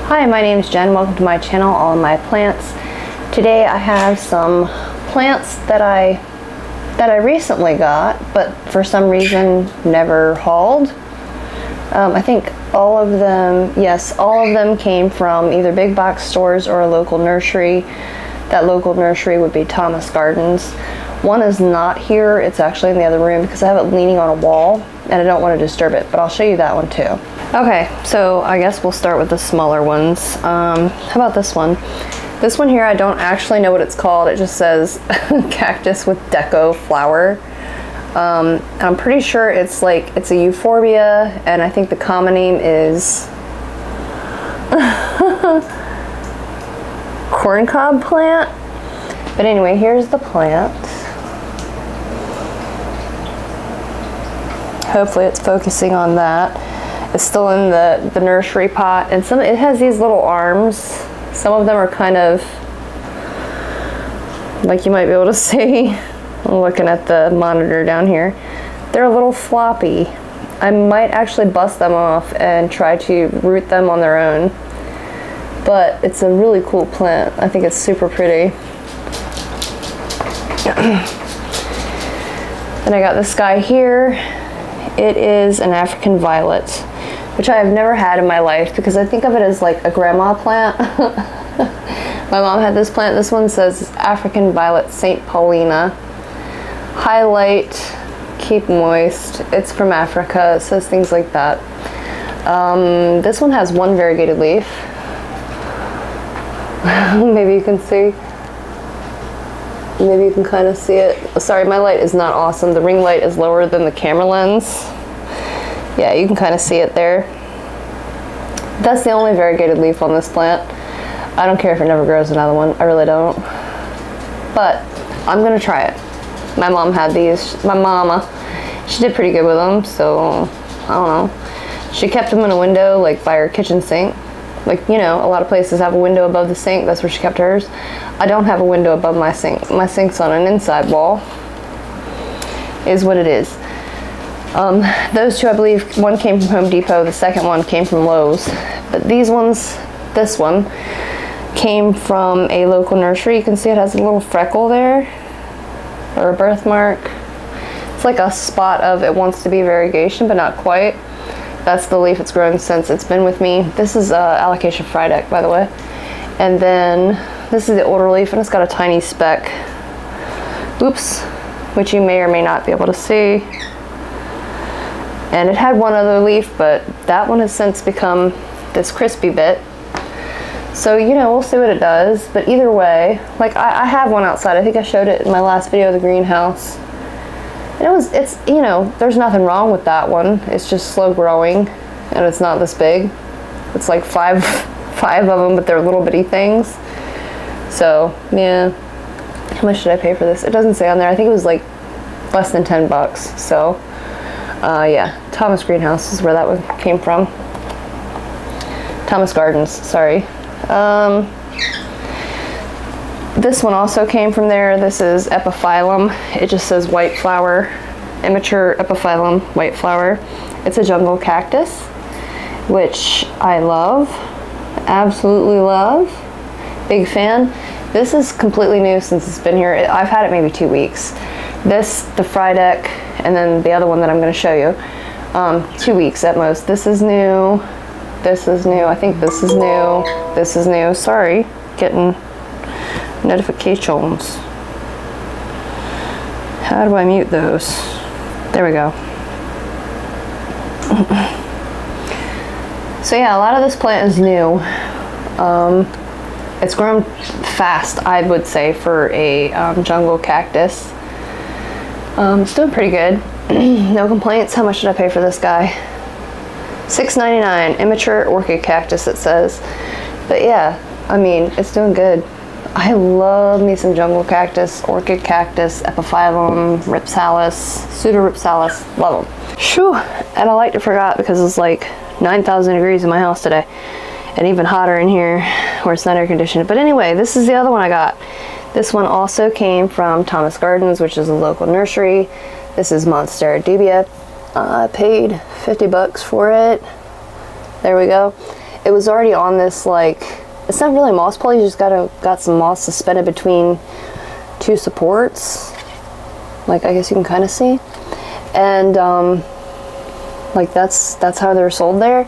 Hi, my name is Jen. Welcome to my channel, All of My Plants. Today I have some plants that I recently got, but for some reason never hauled. I think all of them came from either big box stores or a local nursery. That local nursery would be Thomas Gardens. One is not here, it's actually in the other room because I have it leaning on a wall and I don't want to disturb it, but I'll show you that one too. Okay, so I guess we'll start with the smaller ones. How about this one? This one here, I don't actually know what it's called. It just says cactus with deco flower. I'm pretty sure it's a Euphorbia, and I think the common name is corncob plant. But anyway, here's the plant. Hopefully it's focusing on that. It's still in the nursery pot, and it has these little arms. Some of them are kind of, like you might be able to see, I'm looking at the monitor down here. They're a little floppy. I might actually bust them off and try to root them on their own. But it's a really cool plant. I think it's super pretty. Then I got this guy here. It is an African violet, which I have never had in my life because I think of it as like a grandma plant. My mom had this plant. This one says African violet St. Paulina. Highlight, keep moist. It's from Africa. It says things like that. This one has one variegated leaf. Maybe you can see. Maybe you can kind of see it. Sorry, my light is not awesome. The ring light is lower than the camera lens. Yeah, you can kind of see it there. That's the only variegated leaf on this plant. I don't care if it never grows another one. I really don't. But I'm gonna try it. My mom had these. My mama, she did pretty good with them, so I don't know. She kept them in a window, like by her kitchen sink. Like, you know, a lot of places have a window above the sink. That's where she kept hers. I don't have a window above my sink. My sink's on an inside wall. Is what it is. Those two, I believe, one came from Home Depot. The second one came from Lowe's. But these ones, this one, came from a local nursery. You can see it has a little freckle there, or a birthmark. It's like a spot of it wants to be variegation, but not quite. That's the leaf it's grown since it's been with me. This is Alocasia Frydek, by the way. And then this is the older leaf, and it's got a tiny speck. Oops, which you may or may not be able to see. And it had one other leaf, but that one has since become this crispy bit. So, you know, we'll see what it does. But either way, like I have one outside. I think I showed it in my last video of the greenhouse. And it's, you know, there's nothing wrong with that one. It's just slow growing, and it's not this big. It's like five of them, but they're little bitty things. So, yeah. How much did I pay for this? It doesn't say on there. I think it was like less than 10 bucks. So, yeah. Thomas Greenhouse is where that one came from. Thomas Gardens, sorry. This one also came from there. This is Epiphyllum. It just says white flower. Immature Epiphyllum, white flower. It's a jungle cactus, which I love. Absolutely love. Big fan. This is completely new since it's been here. I've had it maybe 2 weeks. This, the Frydek, and then the other one that I'm going to show you. 2 weeks at most. This is new. This is new. I think this is new. This is new. Sorry. Getting notifications. How do I mute those? There we go. So yeah, a lot of this plant is new. It's grown fast, I would say, for a jungle cactus. It's doing pretty good. No complaints. How much did I pay for this guy? $6.99. Immature orchid cactus, it says. But yeah, I mean, it's doing good. I love me some jungle cactus, orchid cactus, Epiphyllum, Ripsalis, Pseudo-Ripsalis. Love them. Shoo! And I like to forgot because it's like 9,000 degrees in my house today. And even hotter in here where it's not air conditioned. But anyway, this is the other one I got. This one also came from Thomas Gardens, which is a local nursery. This is Monstera Dubia. I paid 50 bucks for it. There we go. it was already on this, like, it's not really moss pole, you just got some moss suspended between two supports. Like, I guess you can kind of see. And, like, that's how they're sold there.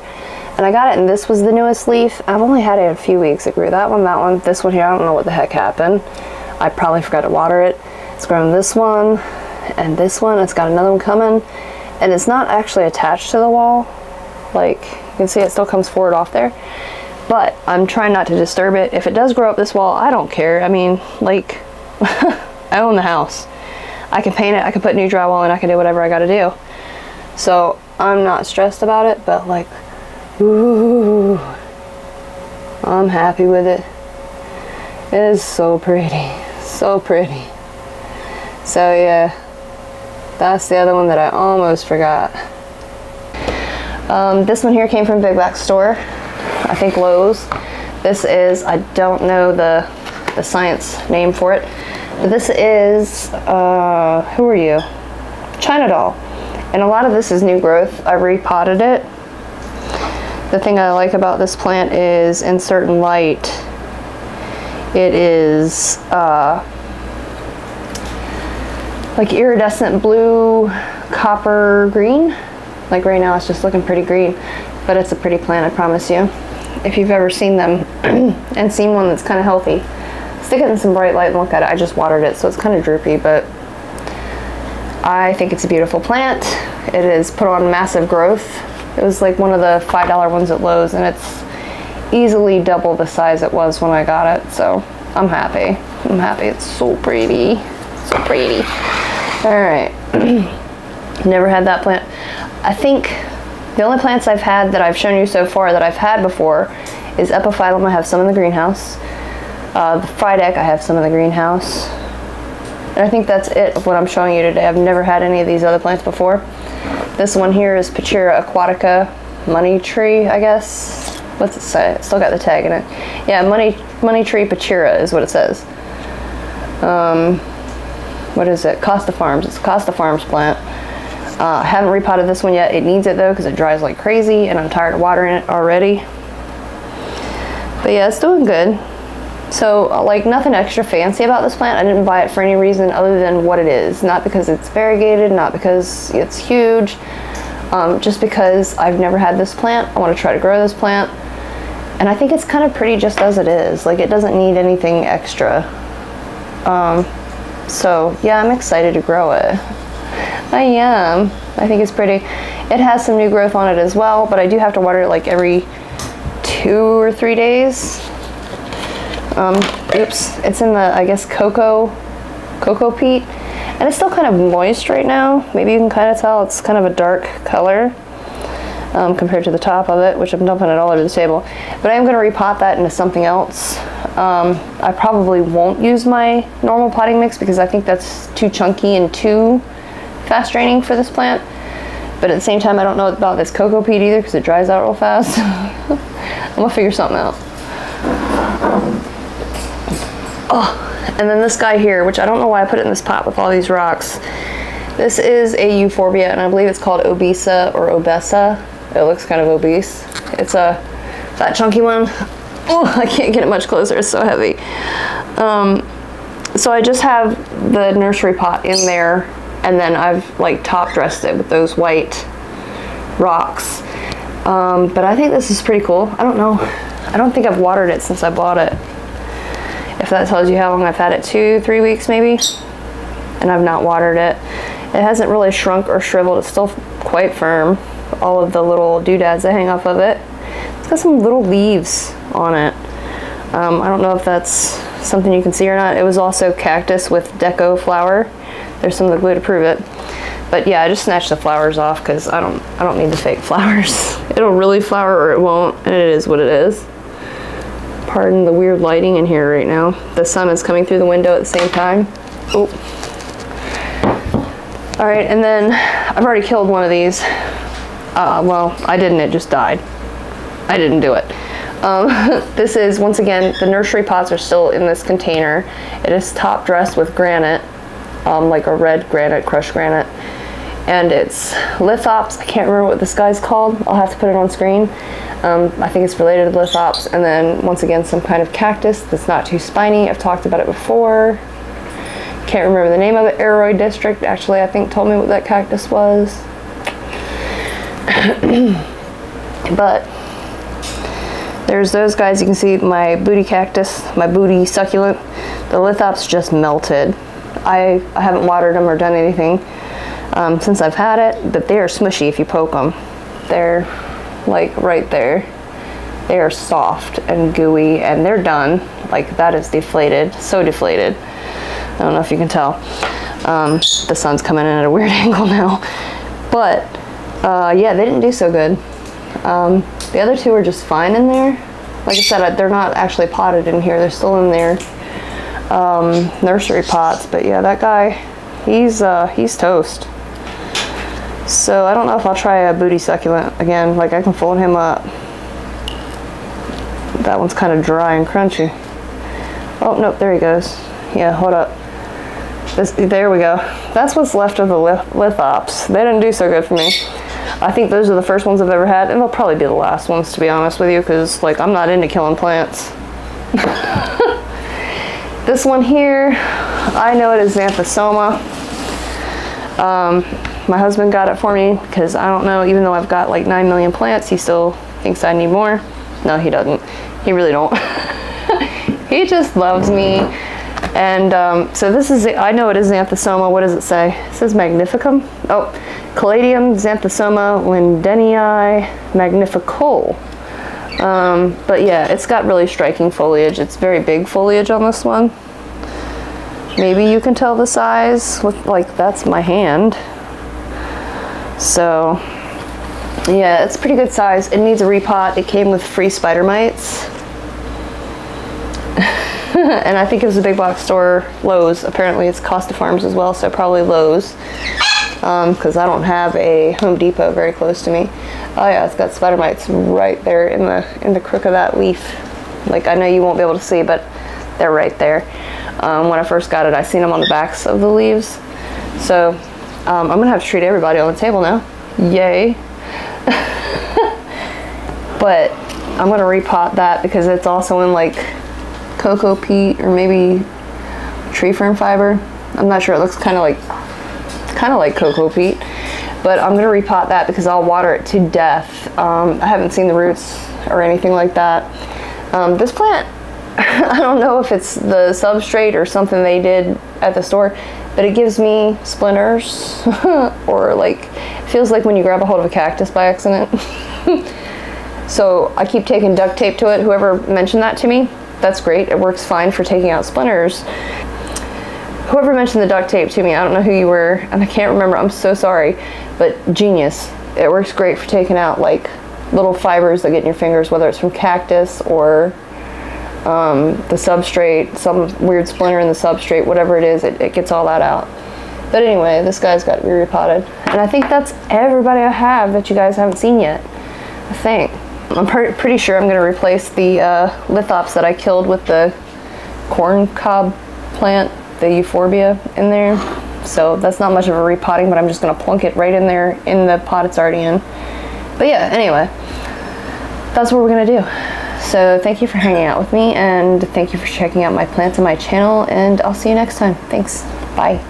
And I got it, and this was the newest leaf. I've only had it a few weeks. It grew that one, this one here, I don't know what the heck happened. I probably forgot to water it. It's grown this one, and this one. It's got another one coming. And it's not actually attached to the wall. Like, you can see it still comes forward off there. But I'm trying not to disturb it. If it does grow up this wall, I don't care. I mean, like, I own the house. I can paint it, I can put new drywall in, I can do whatever I gotta do. So I'm not stressed about it, but like, ooh, I'm happy with it. It is so pretty, so pretty. So yeah, that's the other one that I almost forgot. This one here came from Big Back Store, I think Lowe's. This is, I don't know the science name for it, but this is, who are you? China Doll. And a lot of this is new growth. I repotted it. The thing I like about this plant is in certain light, it is like iridescent blue, copper green. Like right now it's just looking pretty green, but it's a pretty plant, I promise you. If you've ever seen them and seen one that's kind of healthy, stick it in some bright light and look at it. I just watered it, so it's kind of droopy, but I think it's a beautiful plant. It is put on massive growth. It was like one of the $5 ones at Lowe's, and it's easily double the size it was when I got it, so I'm happy. I'm happy. It's so pretty. So pretty. All right. Never had that plant. I think the only plants I've had that I've shown you so far that I've had before is Epiphyllum. I have some in the greenhouse. The Frydek, I have some in the greenhouse. And I think that's it of what I'm showing you today. I've never had any of these other plants before. This one here is Pachira aquatica money tree, I guess. What's it say? It's still got the tag in it. Yeah, money tree Pachira is what it says. What is it? Costa Farms. It's a Costa Farms plant. I haven't repotted this one yet. It needs it though because it dries like crazy and I'm tired of watering it already. But yeah, it's doing good. So like nothing extra fancy about this plant. I didn't buy it for any reason other than what it is. Not because it's variegated, not because it's huge, just because I've never had this plant. I want to try to grow this plant. And I think it's kind of pretty just as it is. Like it doesn't need anything extra. So yeah, I'm excited to grow it. I am. I think it's pretty. It has some new growth on it as well, but I do have to water it like every 2 or 3 days. Oops, it's in the, I guess, cocoa peat, and it's still kind of moist right now. Maybe you can kind of tell it's kind of a dark color compared to the top of it, which I'm dumping it all over the table. But I am going to repot that into something else. I probably won't use my normal potting mix because I think that's too chunky and too fast draining for this plant. But at the same time, I don't know about this cocoa peat either because it dries out real fast. I'm gonna figure something out. Oh, and then this guy here, which I don't know why I put it in this pot with all these rocks. This is a Euphorbia, and I believe it's called Obesa or Obesa. It looks kind of obese. It's a fat chunky one. Oh, I can't get it much closer, it's so heavy. So I just have the nursery pot in there, and then I've like top dressed it with those white rocks. But I think this is pretty cool. I don't know. I don't think I've watered it since I bought it. If that tells you how long I've had it, 2-3 weeks maybe. And I've not watered it. It hasn't really shrunk or shriveled. It's still quite firm. All of the little doodads that hang off of it. It's got some little leaves on it. I don't know if that's something you can see or not. It was also cactus with deco flower. There's some of the glue to prove it. But yeah, I just snatched the flowers off because I don't need the fake flowers. It'll really flower or it won't, and it is what it is. Pardon the weird lighting in here right now. The sun is coming through the window at the same time. Oh. All right, and then I've already killed one of these. Well, I didn't, it just died. I didn't do it. This is, once again, the nursery pots are still in this container. It is top dressed with granite, like a red granite, crushed granite. and it's lithops. I can't remember what this guy's called. I'll have to put it on screen. I think it's related to lithops, and then once again some kind of cactus that's not too spiny. I've talked about it before. Can't remember the name of it. Aroid District actually, I think, told me what that cactus was. But there's those guys. You can see my booty cactus, my booty succulent. The lithops just melted. I haven't watered them or done anything since I've had it, but they are smushy if you poke them. They're like right there. They are soft and gooey, and they're done. Like, that is deflated, so deflated. I don't know if you can tell. The sun's coming in at a weird angle now. But yeah, they didn't do so good. The other two are just fine in there. Like I said, they're not actually potted in here. They're still in their nursery pots. But yeah, that guy, he's toast. So I don't know if I'll try a booty succulent again. Like, I can fold him up. That one's kind of dry and crunchy. Oh, nope, there he goes. Yeah, hold up. There we go. That's what's left of the lithops. They didn't do so good for me. I think those are the first ones I've ever had, and they'll probably be the last ones, to be honest with you, because, like, I'm not into killing plants. This one here, I know it is Xanthosoma. My husband got it for me because, I don't know, even though I've got like 9 million plants, he still thinks I need more. No, he doesn't. He really don't. He just loves me. And so this is, I know it is Xanthosoma. What does it say? It says Magnificum. Oh, Caladium Xanthosoma lindenii magnificole. But yeah, it's got really striking foliage. It's very big foliage on this one. Maybe you can tell the size with, like, that's my hand. So yeah, it's pretty good size. It needs a repot. It came with free spider mites. And I think it was a big box store, Lowe's. Apparently it's Costa Farms as well, so probably Lowe's. Because I don't have a Home Depot very close to me. Oh yeah, it's got spider mites right there in the crook of that leaf. Like, I know you won't be able to see, but they're right there. When I first got it, I seen them on the backs of the leaves. So I'm gonna have to treat everybody on the table now. Yay. But I'm gonna repot that because it's also in like cocoa peat or maybe tree fern fiber. I'm not sure. It looks kind of like cocoa peat. But I'm gonna repot that because I'll water it to death. I haven't seen the roots or anything like that. This plant, I don't know if it's the substrate or something they did at the store, but it gives me splinters. Or like, it feels like when you grab a hold of a cactus by accident. So I keep taking duct tape to it. Whoever mentioned that to me, that's great. It works fine for taking out splinters. Whoever mentioned the duct tape to me, I don't know who you were, and I can't remember, I'm so sorry, but genius. It works great for taking out like little fibers that get in your fingers, whether it's from cactus or the substrate, some weird splinter in the substrate, whatever it is, it gets all that out. But anyway, this guy's got to be repotted. And I think that's everybody I have that you guys haven't seen yet, I think. I'm pretty sure I'm going to replace the lithops that I killed with the corn cob plant, the Euphorbia, in there. So that's not much of a repotting, but I'm just going to plunk it right in there in the pot it's already in. But yeah, anyway, that's what we're going to do. So thank you for hanging out with me, and thank you for checking out my plants on my channel, and I'll see you next time. Thanks. Bye.